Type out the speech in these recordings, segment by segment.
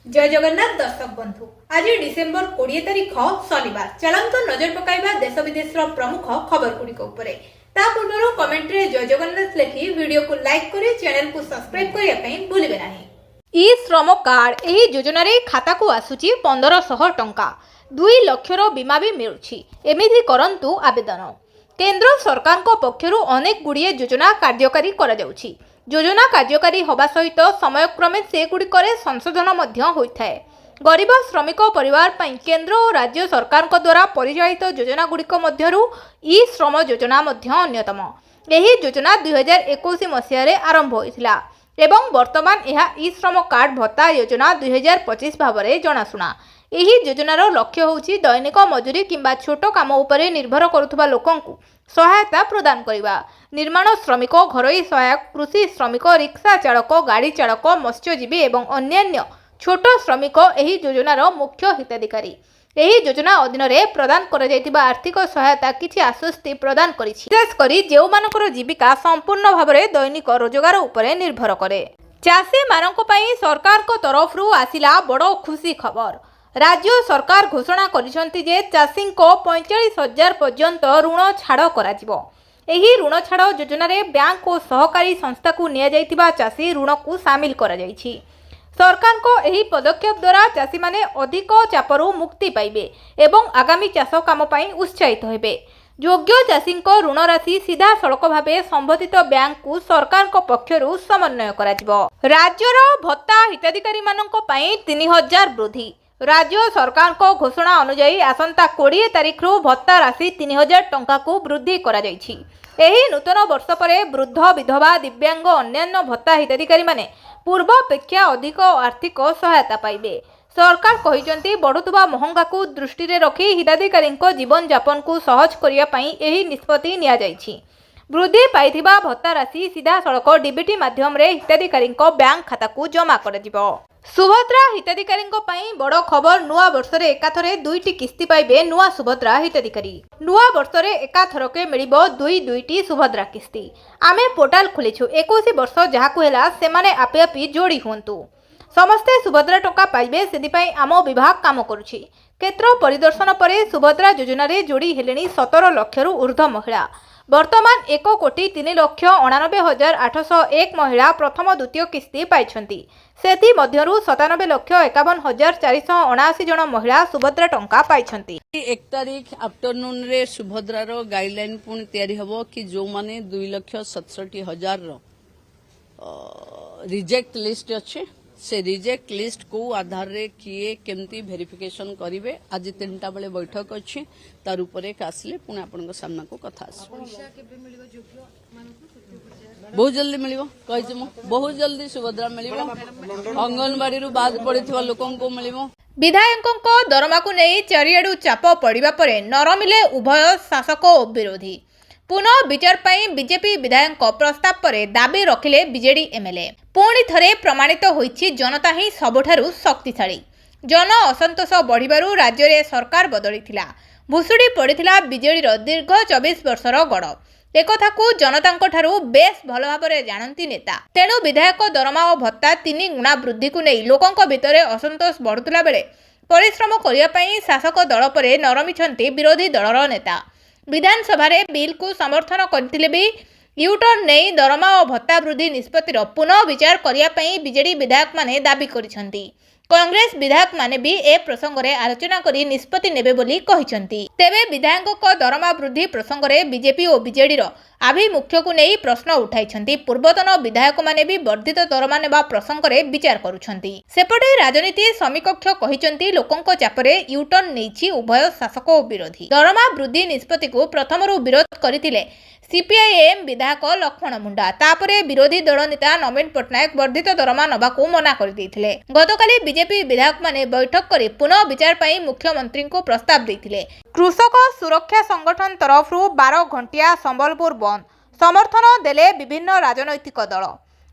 जय जगन्नाथ दर्शक बंधु आज डिसेम्बर 20 तारिख शनिवार चलंत नजर पकाइबा देश विदेश प्रमुख खबर गुड़िक पूर्व कमेंट रे जय जगन्नाथ लिखि वीडियो को लाइक करी चैनल को सब्सक्राइब करिया पई भूलिबे नाही। ई श्रम कार्ड एही योजना रे खाता को आसुची 1500 टंका 2 लाख रो बीमा भी मिलुची। एमिति करंतु आवेदन केंद्र सरकार को पक्षरु अनेक गुड़िए योजना कार्यकारी करा जाउची। योजना कार्यकारी होबा सहित समयक्रमे से गुड़िकरे संशोधन मध्य होइथाय। गरीब श्रमिक परिवार पई केंद्र और राज्य सरकार द्वारा परिचालित योजना गुड़िक मध्यरु ई श्रम योजना मध्य अन्यतम। एही योजना 2021 मसीह रे आरंभ होइथिला एवं वर्तमान यह ई श्रम कार्ड भत्ता योजना 2025 भावरे जनाशुना। एही योजनार लक्ष्य होउची दैनिक मजूरी किंबा छोट काम उपरे निर्भर करुथुबा लोकंकु सहायता प्रदान करिबा। निर्माण श्रमिक, घरोई सहायक, कृषि श्रमिक, रिक्शा चालक, गाड़ी चालक, मत्स्यजीवी एवं अन्यान्य छोट श्रमिक एही योजनार मुख्य हिताधिकारी। एही योजना अधीन रे प्रदान करा जायतिबा आर्थिक सहायता किछि आश्वस्ति प्रदान करिछि। विशेष करी जेउ मानकर जीविका संपूर्ण भाबरे दैनिक रोजगार उपरे निर्भर करे। चाषी मानक पई सरकार को तरफरु आसिला बड़ खुशी खबर। राज्य सरकार घोषणा करिसंती जे चाषी को 45,000 पर्यंत ऋण छाड़ करा। एही ऋण छाड़ योजना रे बैंक और सहकारी संस्था को निया जायतिबा चाषी ऋण को शामिल करा जायछि। सरकार को एही पदक्षेप द्वारा चाषी माने अधिक चापरु मुक्ति पाइबे एवं आगामी चाष काम पई उत्साहित हेबे। योग्य चाषी को ऋण राशि सीधा सड़क भावे संबंधित बैंक को सरकार को पक्षरु समन्वय करा जिवो। राज्यर भत्ता हिताधिकारी मानक पई 3000 वृद्धि। राज्य सरकार को घोषणा अनुसार आसंता 20 तारिख रु भत्ता राशि 3000 टंका को वृद्धि करा जायछि। एही नूतन वर्ष परे वृद्ध, विधवा, दिव्यांग अन्यान्य भत्ता हिताधिकारी माने पूर्व अपेक्षा अधिक आर्थिक सहायता पाइबे। सरकार कहिसंती बढ़ुतबा महंगा को दृष्टि रे रखी हिताधिकारी जीवन यापन को सहज करिया पई एही निष्पत्ति निया जायछि। वृद्धि पाइथिबा भत्ता राशि सीधा सड़क डीबीटी माध्यम रे हिताधिकारी बैंक खाता को जमा करा जिवो। सुभद्रा हिताधिकारी बड़ खबर। नुआ वर्ष रे एकाथरे 2टी किस्ती पाइबे नुआ सुभद्रा हिताधिकारी। नुआ वर्ष रे एकाथरके मिलिबो 2टी सुभद्रा किस्ती। आमे पोर्टाल खोलिछु 21 वर्ष जहाकु हेला सेमाने आपे आपी जोड़ी हुंतु। समस्ते सुभद्रा टंका पाइबे सेदिपाई आम विभाग काम करुछि। क्षेत्र परिदर्शन परे सुभद्रा योजना रे जोड़ी हेलेनी 17 लाख रु ऊर्ध्व महिला। वर्तमान 1,99,801 महिला प्रथम द्वितीय किस्ती पाइछंती। सेति मध्यरु 97,51,479 जन महिला सुभद्रा टंका पाइछंती। 1 तारिख आफ्टरनून रे सुभद्रा रो गाइडलाइन पुणी तैयारी हबो कि जो माने 2,67,000 रो रिजेक्ट लिस्ट अच्छे से रिजेक्ट लिस्ट को आधार रे किए केमती वेरिफिकेशन करिवे। आज 3टा बेले बैठक अच्छी तार उपरे आसले पुणी आपन सामना को कथा बहुत जल्दी मिलिबो कहिछि मु बहुत जल्दी सुभद्रा मिलिबो। अंगनवाड़ी रु बाद पड़िथिबा लोकन को मिलिबो। विधायकों को दरमा को नहीं चारियाडू चाप पड़िबा परे नरमिले उभय शासक और विरोधी। पुनः विचार पाई बीजेपी विधायक प्रस्ताव परे दाबी रखिले बीजेडी एमएलए। पुणी थरे प्रमाणित होइछि जनता ही सबठारु शक्तिशाली। जन असंतोष बढ़िबारु राज्य रे सरकार बदलिथिला। भुसुड़ी पड़िथिला बीजेडी रो दीर्घ 24 वर्षर गड़। एकथा को जनता ठारू बेस भल भाव जानती नेता। तेणु विधायक दरमा और भत्ता 3 गुणा वृद्धि को नहीं लोकों भितर असंतोष बढ़ुला बेले परिश्रम करने शासक दल पर नरमिछंती विरोधी दलर नेता। विधानसभा रे बिल को समर्थन करथिले भी यूटर्न नहीं दरमा और भत्ता वृद्धि निष्पत्तिर पुनः विचार करने बीजेडी विधायक माने दाबी करिसंती। कांग्रेस विधायक माने भी ए प्रसंग रे आलोचना करी निष्पत्ति नेबे बोली कहिसंती। तेबे विधायक को दरमा वृद्धि प्रसंग रे बीजेपी और बीजेडी रो आभिमुख्य को नहीं प्रश्न उठाइछंती। पूर्वतन विधायक माने भी वर्धित दरमा नेबा प्रसंग रे विचार करुछंती। सेपटे राजनीति समीकक्ष कहिसंती लोकंक चापरे यूटर्न नेछि उभय शासक और विरोधी। दरमा वृद्धि निष्पत्ति को प्रथमरु विरोध करथिले सीपीआईएम विधायक लक्ष्मण मुंडा। तापरे विरोधी दल नेता नवीन पट्टनायक वर्धित दरमा नबा को मना कर देथिले। गतकाली बीजेपी विधायक माने बैठक करी पुनः विचार पाई मुख्यमंत्री को प्रस्ताव देथिले। कृषक सुरक्षा संगठन तरफरु 12 घंटिया संबलपुर बंद समर्थन देले विभिन्न राजनैतिक दल।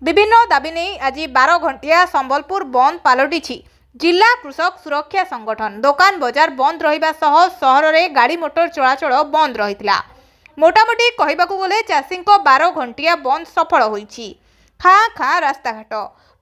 विभिन्न दाबी नहीं आज 12 घंटिया संबलपुर बंद पलटिछि। जिला कृषक सुरक्षा संगठन दुकान बजार बंद रहिबा सह सहर रे गाड़ी मोटर चलाचल बंद रहितला। मोटामोटी कहबाकू गले चाषी 12 घंटिया बंद सफल होइछि। खाँ खाँ रास्ताघाट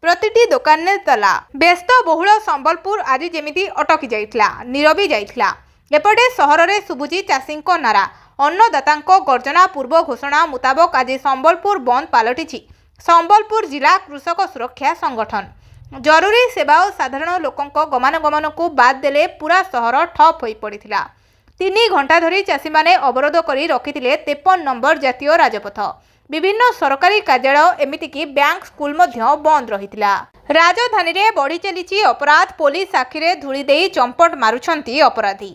प्रतिटी दुकान ने तला। व्यस्त बहुल संबलपुर आज जेमिति अटकी जाइथिला, नीरवी जाइथिला। एपटे सहर रे सुबुजी चाषींको नारा। अन्नदातांको गर्जना पूर्व घोषणा मुताबक आज संबलपुर बंद पलटिछि संबलपुर जिला कृषक सुरक्षा संगठन। जरूरी सेवा और साधारण लोकंको गमनागमन को बाद देले पूरा सहर ठप होई पड़िथिला। 3 घंटा धरी चाषी माने अवरोध करी रखिथिले 53 नंबर जातीय राजपथ। विभिन्न सरकारी कार्यालय एमितिकी बैंक स्कूल मध्य बंद रहिथिला। राजधानी रे बढ़ी चलीछि अपराध। पुलिस आखिरे धूली देई चंपट मारुछंती अपराधी।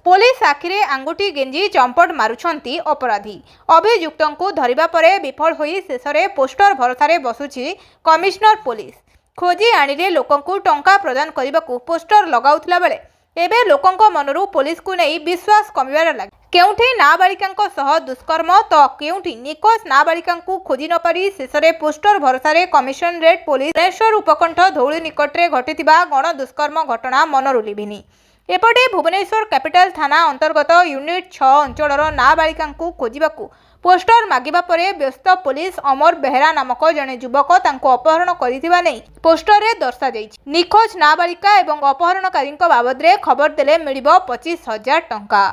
पुलिस आखिरे आंगुठी गेंजी चंपट मारुछंती अपराधी। अभियुक्तंकु धरिबा परे विफल होई शेषरे पोस्टर भरोसारे बसुछि कमिश्नर पुलिस। खोजी आनिले लोकंकु टंका प्रदान करबाकू पोस्टर लगाउथिला बेले एबे लोकंको मनरु पुलिस को नहीं विश्वास कमिबार लागे। केउठी नाबालिकांको सह दुष्कर्म तो केउठी निकोस नाबालिकांकु खोजी न पारी शेषरे पोस्टर भरोसारे कमिशनरेट पुलिस भुवनेश्वर उपकंठ धौली निकटरे घटिथिबा गण दुष्कर्म घटना मनरु लिभिनी। एपटे भुवनेश्वर कैपिटल थाना अंतर्गत यूनिट 6 अंचलर नाबालिकांकु खोजिबाकू पोस्टर मागिबा परे व्यस्त पुलिस अमर बेहरा नामक जने युवक तांको अपहरण करिथिबा नै पोस्टर रे दर्शा जाइछि। निखोज नाबालिका एवं अपहरणकारींको बाबद रे खबर देले मिलिबो 25,000 टंका।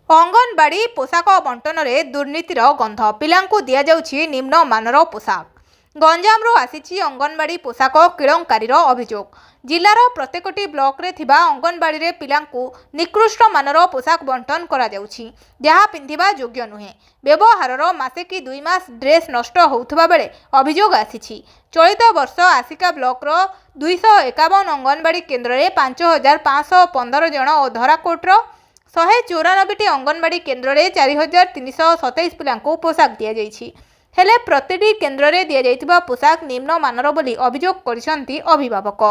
अंगनवाड़ी पोशाक बंटन रे दुर्नीतिर गंध। पिलांकु दिया जाउछि निम्न मानर पोशाक। गंजामरू आसिछि अंगनवाड़ी पोशाक केळंकारीर अभियोग। जिलार प्रत्येकटी ब्लॉक रे थिबा अंगनवाड़ी रे पिलांकु निकृष्ट मानर पोशाक बंटन करा जाउछि जहा पिंधिबा योग्य नुहे। व्यवहारर मासे कि 2 मास ड्रेस नष्ट होउथबा बेले अभियोग आसिछि। चलित वर्ष आसिका ब्लॉक रो 251 अंगनवाड़ी केन्द्र रे 5515 जन और धराकोटर 194टी अंगनवाड़ी केन्द्र रे 4327 पिलांकु पोशाक दिया जाइछि। हेले प्रतिटी केन्द्र रे दिया जाइथिबा पोशाक निम्न मानर बोली अभियोग करिसंती अभिभावक।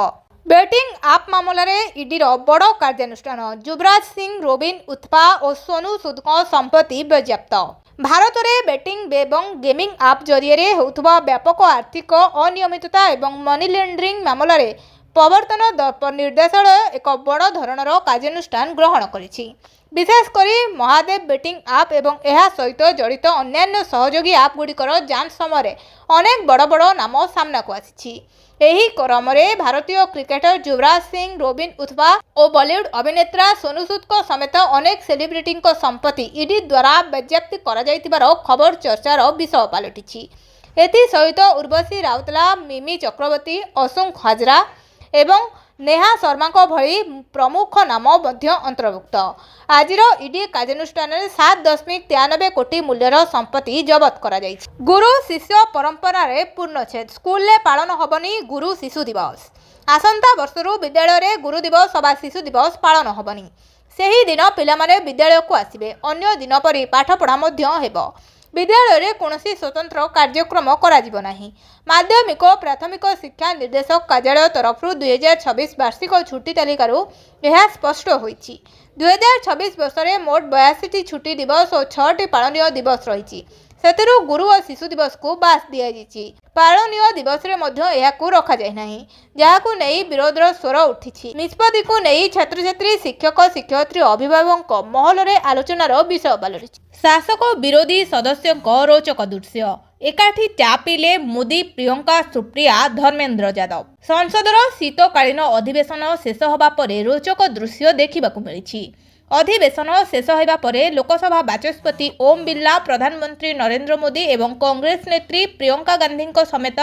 बेटिंग आप मामला रे ईडी रो बड़ कार्यानुष्ठान। युवराज सिंह, रोबिन उथप्पा और सोनू सूद को संपत्ति बाजेयाप्त। भारत रे बेटिंग एवं गेमिंग आप जरिए रे होउथबा व्यापक आर्थिक अनियमितता एवं मनी लॉन्ड्रिंग मामला रे प्रवर्तन निर्देशालय एक बड़ धरणर कार्यानुष्ठान ग्रहण करिछि। विशेषकर महादेव बेटिंग आप एवं यह सहित जड़ित अन्यान्य सहयोगी आप गुड़िकर जांच समय अनेक बड़ बड़ नाम सामना को आसी। एही क्रम रे भारतीय क्रिकेटर युवराज सिंह, रोबिन उथप्पा और बॉलीवुड अभिनेता सोनू सूद को समेत अनेक सेलिब्रिटी संपत्ति ईडी द्वारा बाजेयाप्त करा जाइतिबार खबर चर्चार विषय पलटिछि। एथि सहित उर्वशी राउतला, मिमी चक्रवर्ती, अशोक हाजरा एवं नेहा शर्मा को भली प्रमुख नाम मध्य अंतर्भुक्त। आजिर ईडी कार्यानुष्ठान 7.93 कोटी मूल्यर संपत्ति जबत करा जाइछि। गुरु शिष्य परंपरा रे पूर्णछेद। स्कूल ले पालन होबनी गुरु शिशु दिवस। आसंता वर्षरु विद्यालय रे गुरु दिवस अबा शिशु दिवस पालन होबनी। सेही दिन पिलामाने विद्यालय को आसिबे। अन्य दिन परि पाठ पढ़ा मध्य हेबो। विद्यालय रे कोनोसी स्वतंत्र कार्यक्रम करा जिवो नाही। माध्यमिक और प्राथमिक शिक्षा निर्देशक कार्यालय तरफ 2026 वार्षिक छुट्टी तालिकारु यह स्पष्ट होईछि। 2026 वर्ष रे मोट 82टी छुट्टी दिवस और 6टी पालनीय दिवस रहिछि। सेतिरु गुरु और शिशु दिवस को बास दिया जाइछि। पालनीय दिवस रे मध्य एहाकु रखा जाय नाही, जहाकु नेई विरोधर स्वर उठिछि। निष्पत्ति को नेई छात्र छात्री, शिक्षक शिक्षयित्री, अभिभावक महल रे आलोचनार विषय पलटिछि। शासक विरोधी सदस्यों रोचक दृश्य। एकाठी चा पीले मोदी, प्रियंका, सुप्रिया, धर्मेंद्र यादव। संसदर शीतकालीन अधिवेशन शेष होबा परे रोचक दृश्य देखिबाकु मिलिछि। अधिवेशन शेष होगा परे लोकसभा बाचस्पति ओम बिरला, प्रधानमंत्री नरेंद्र मोदी एवं कांग्रेस नेत्री प्रियंका गांधी समेत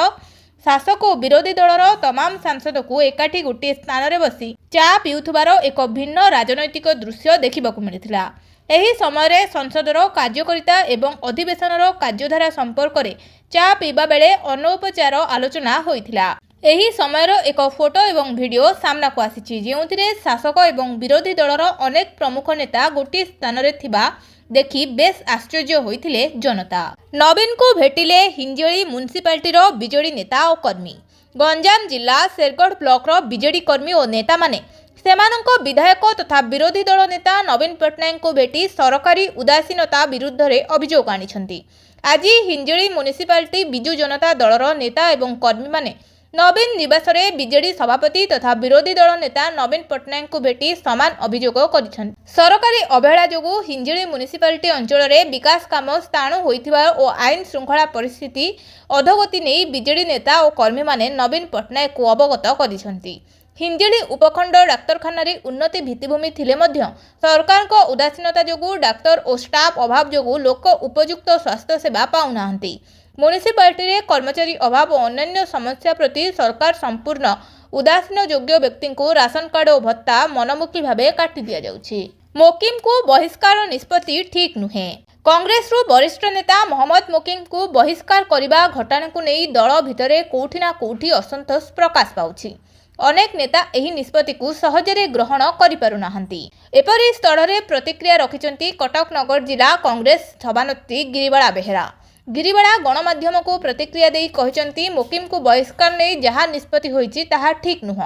शासक और विरोधी दलर तमाम सांसद को एकाठी गोटे स्थान रे बसी चा पिउथबार एक भिन्न राजनैतिक दृश्य देखिबाकु मिलिथिला। एही समय संसदर कार्यकारिता एवं अधिवेशनर कार्यधारा संपर्क में चा पीबा बेले अनौपचार आलोचना होइथिला। एही समयर एक फोटो एवं वीडियो सामना को आसीछि, जेउथिरे शासक एवं विरोधी दलर अनेक प्रमुख नेता गोटे स्थान रे थिबा देखि बेस आश्चर्य होइथिले जनता। नवीन को भेटिले हिंजोली म्युनिसिपालिटीर बीजेडी नेता और कर्मी। गंजाम जिला शेरगढ़ ब्लॉक रो बीजेडी कर्मी और नेता माने सेमानंको विधायक तथा विरोधी दल नेता नवीन पट्टनायक को भेटी सरकारी उदासीनता विरुद्ध रे अभियोग आनिछंती। आज हिंजोली म्युनिसिपालिटी बिजु जनता दलर नेता एवं कर्मी माने नवीन निवासरे बीजेडी सभापति तथा विरोधी दल नेता नवीन पट्टनायक को भेटी समान अभियोग कर सरकारी अवहेला जोगु हिंजिली म्युनिसिपालिटी अंचल में विकास काम स्थाणु होइथिबा और आईन श्रृंखला परिस्थिति अधोगति नहीं बीजेडी नेता और कर्मी माने नवीन पट्टनायक को अवगत करिसेंती। हिंजिली उपखंड डाक्तरखाना उन्नति भित्तिभूमि थिले मध्य सरकार को उदासीनता जोगु डाक्तर और स्टाफ अभाव जोगु लोक उपयुक्त स्वास्थ्य सेवा पाउनाहांती। म्युनिसिपालिटी रे कर्मचारी अभाव और अन्य समस्या प्रति सरकार संपूर्ण उदासीन योग्य व्यक्ति को राशन कार्ड और भत्ता मनमुखी भावे काटी दिया जाउछि। मोकिम को बहिष्कार निष्पत्ति ठीक नुहे। कांग्रेस रु वरिष्ठ नेता मोहम्मद मोकिम को बहिष्कार करने घटना को नहीं दल भितर कोठी ना कोठी असंतोष प्रकाश पाउछि। अनेक नेता एही निष्पत्ति को सहजरे ग्रहण करि पारु नाहंती। एपरि स्थल रे प्रतिक्रिया रखिचंती कटक नगर जिला कांग्रेस सभानेत्री गिरिबाला बेहेरा। गिरिबाला गणमाध्यम को प्रतिक्रिया देई कहिचंती मोकिम को बहिष्कार नै जहा निष्पत्ति होईची ताहा ठीक नुह।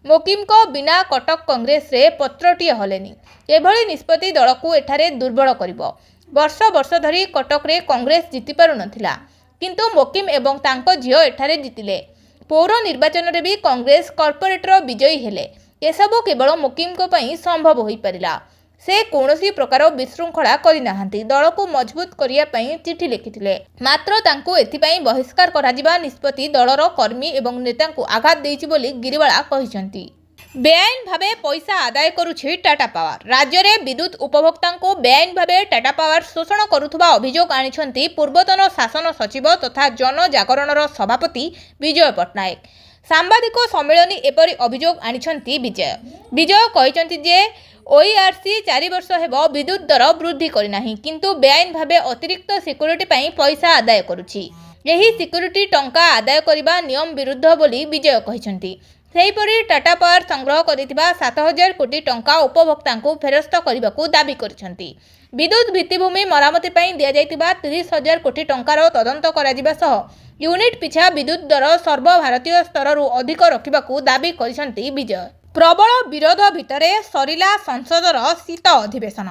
मोकिम को बिना कटक कांग्रेस रे पत्रटीए हलेनी। एभली निष्पत्ति दल को एठारे दुर्बल करिवो। वर्ष वर्ष धरी कटक रे कांग्रेस जीति पारु नथिला, किंतु मोकिम एवं तांको झियो एठारे जीतिले। पौर निर्वाचन रे भी कांग्रेस कॉर्पोरेटर विजयी हेले। एसबू केवल मोकिम को पई संभव होई परिला। से कौनसी प्रकार विशृंखला करि नाहंती। दल को मजबूत करिया पई चिठी लिखिथिले, मात्र तांको एथिपई बहिष्कार कराजिबा निष्पत्ति दलर कर्मी एवं नेता को आघात देइछि बोली गिरिबाला कहिसंती। बेआईन भावे पैसा आदाय करुछि टाटा पावर। राज्य में विद्युत उपभोक्ता को बेआईन भावे टाटा पावर शोषण करुथबा अभियोग आनिछंती पूर्वतन शासन सचिव तथा जनजागरणर सभापति विजय पट्टनायक। सांबादिक सम्मेलन एपरी अभियोग आनिछंती विजय कहिसंती जे ओईआरसी 4 वर्ष हेबो विद्युत दर वृद्धि करिनाही, किंतु बेआईन भावे अतिरिक्त सिक्युरिटी पई पैसा आदाय करुछि। एही सिक्युरिटी टंका आदाय करिबा नियम विरुद्ध बोली विजय कहिसंती। सेहीपरि टाटा पावर संग्रह करिथिबा 7000 कोटी टंका उपभोक्ता को फेरस्त करने को दाबी करिसंती। विद्युत भित्तिभूमि मरामती पई दिया जाइतिबा 30,000 कोटी टंकार तदंत कराजिबा सह यूनिट पिछा विद्युत दर सर्वभारतीय स्तर अधिक रखिबाकू दाबी करिसंती विजय। प्रबल विरोध भितरे सरिला संसदर शीत अधिवेशन।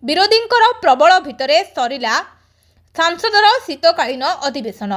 विरोधींकर प्रबल भितरे सरिला संसदर शीतकालीन अधिवेशन।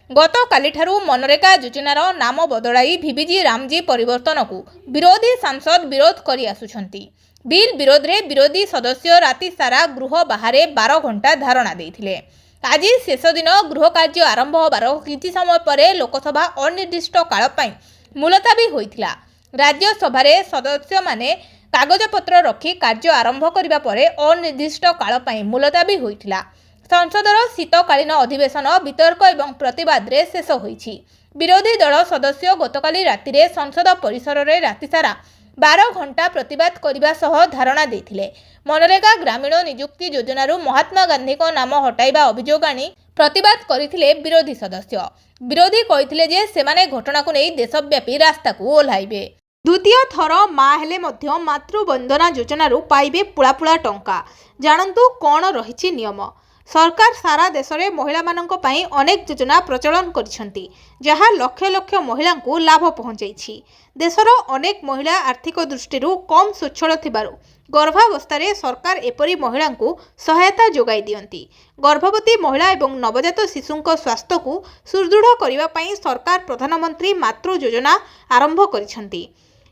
गतकाली ठारू मनरेगा योजनार नाम बदलाई भिविजी रामजी परिवर्तन को विरोधी सांसद विरोध करि आसुछंती। बिल विरोध रे विरोधी सदस्य राति सारा गृह बाहर 12 घंटा धारणा देइथिले। आज शेष दिन गृह कार्य आरंभ होबार किछि समय पर लोकसभा अनिर्दिष्ट काल पई मुलतवी होइथिला। राज्यसभा रे सदस्य माने कागजपत्र रखी कार्य आरंभ करिबा परे अनिर्दिष्ट काल पई मुलतवी होइथिला। संसदर शीतकालीन अधिवेशन वितर्क एवं प्रतिवाद रे शेष होईछि। विरोधी दल सदस्य गतकाली राति रे संसद परिसर रे राति सारा 12 घंटा प्रतिवाद करिबा सह धारणा देथिले। मनरेगा ग्रामीण नियुक्ति योजनारू महात्मा गांधी को नाम हटाइबा अभियोग आनी प्रतिवाद करिथिले विरोधी सदस्य। विरोधी कहिथिले जे सेमाने घटना को नै देशव्यापी रास्ता को ओल्हाइबे। द्वितीय थर मां हेले मध्य मातृवंदना योजनारू पाइबे पुला पुला टंका। जानंतु कोन रहिछि नियम। सरकार सारा देश में महिला मानक पई अनेक योजना प्रचलन करिसेंती, जहाँ लक्ष लक्ष महिला को लाभ पहुंचाइछि। देशर अनेक महिला आर्थिक दृष्टि कम स्वच्छल थिबारु गर्भावस्था सरकार एपरी महिला को सहायता जोगाई दियंती। गर्भवती महिला एवं नवजात शिशुंक स्वास्थ्य को सुदृढ़ करने पई सरकार प्रधानमंत्री मातृ योजना आरंभ करिसेंती।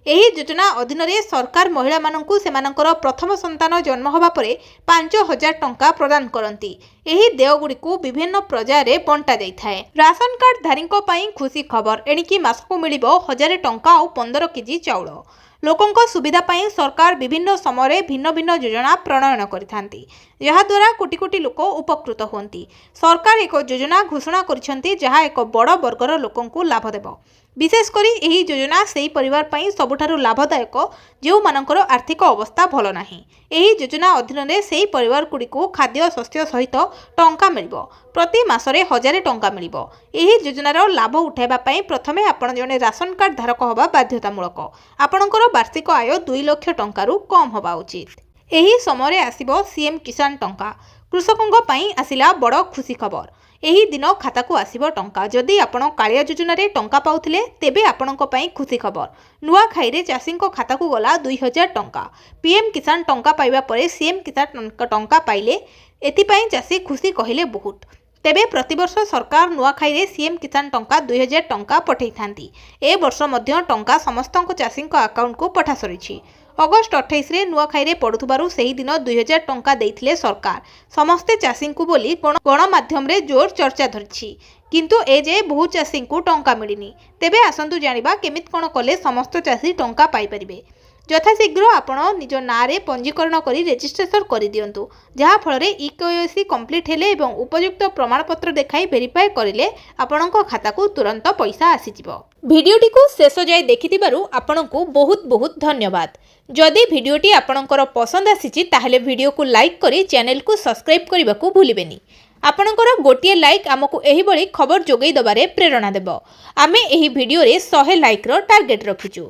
एही योजना अधीन रे सरकार महिला मानकु सेमानकर प्रथम संतान जन्म होबा परे 5,000 टंका प्रदान करती। एही देयगुड़ी को विभिन्न पर्याय बंटा जाइथाए। राशन कार्ड धारींको पई खुशी खबर। एणिकी मासको मिलिबो 1000 टंका और 15 केजी चाउल। लोकंक सुविधा पई सरकार विभिन्न समय भिन्न भिन्न योजना प्रणयन करिथांती, जहा द्वारा कोटी कोटी लोक उपकृत होंती। सरकार एक योजना घोषणा करिसेंती जहा एक बड़ वर्गर लोकंकु लाभ देबो। विशेषकर यही योजना से परिवार पई सबुठारु लाभदायक जो मानकर आर्थिक अवस्था भल नाही। एही योजना अधीन रे सेही परिवार गुडी को खाद्य शस्य सहित टंका मिलिबो। प्रति मासरे 1000 टंका मिलिबो। एही योजनार लाभ उठाइबा पई प्रथमे आपण जने राशन कार्ड धारक होबा बाध्यतामूलक। आपणकर वार्षिक आय 2 लाख टंकारु कम होबा उचित। एही समय आसीबो सीएम किसान टंका। कृषकों पई आसिला बड़ खुशी खबर। एही दिन खाता को आसीबो टंका। जदि आपण कालिया योजना रे टंका पाउथिले तेबे आपणको पई खुशी खबर। नुआ खाइरे चाषींको खाता को गला 2000 टंका। पीएम किसान टंका पाइबा परे सीएम किसान टंका पाइले। एथिपई चाषी खुशी कहिले बहुत। तेबे प्रतिवर्ष सरकार नुआखाई सीएम किसान टंका 2000 टंका पठै थांती। ए वर्ष मध्य टंका समस्त चाषी अकाउंट को पठा सरी। अगस्ट 28 रे नुआखाई पड़ुथबारु सेही दिन 2000 टंका देइथिले सरकार समस्ते चाषी को बोली गणमाध्यम रे जोर चर्चा धरिछि, किंतु ए जे बहु चाषी को टंका मिलिनी। तेबे आसंतु जानिबा केमित कोन कले समस्त चाषी टंका पाई परिबे। यथाशीघ्र आपण निज नारे पंजीकरण करी रेजिस्ट्रेशन करि दियंतु, जहा फल रे इकेवाईसी कंप्लीट हेले एवं उपयुक्त प्रमाणपत्र देखाई वेरीफाई करिले आपणको खाता को तुरंत पैसा आसीजिवो। भिडियोटी को शेष जाय देखिथिबारु आपणको बहुत बहुत धन्यवाद। जदि भिडियोटी आपणकर पसंद आसीछि ताहेले भिडियो को लाइक करी चैनल को सब्सक्राइब करबा को भूलिबेनी। आपणकर गोटिए लाइक आमको एही बळी खबर जोगै दबारे प्रेरणा देबो। आमे एही भिडियो रे 100 लाइक रो टार्गेट रखिछु।